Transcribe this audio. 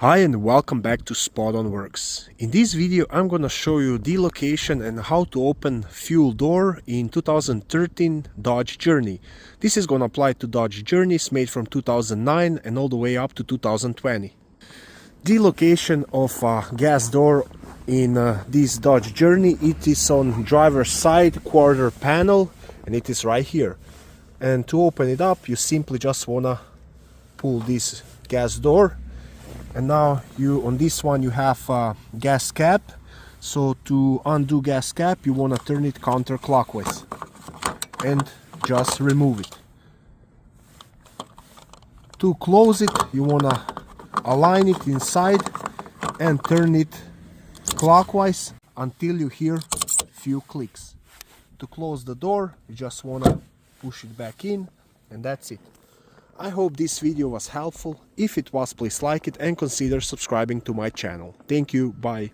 Hi and welcome back to Spot On Works. In this video I'm gonna show you the location and how to open fuel door in 2013 Dodge Journey. This is gonna apply to Dodge Journeys made from 2009 and all the way up to 2020. The location of gas door in this Dodge Journey, it is on driver's side quarter panel and it is right here. And to open it up you simply just wanna pull this gas door. And now on this one you have a gas cap, so to undo gas cap you want to turn it counterclockwise and just remove it. To close it you want to align it inside and turn it clockwise until you hear a few clicks. To close the door you just want to push it back in and that's it. I hope this video was helpful. If it was, please like it and consider subscribing to my channel. Thank you, bye.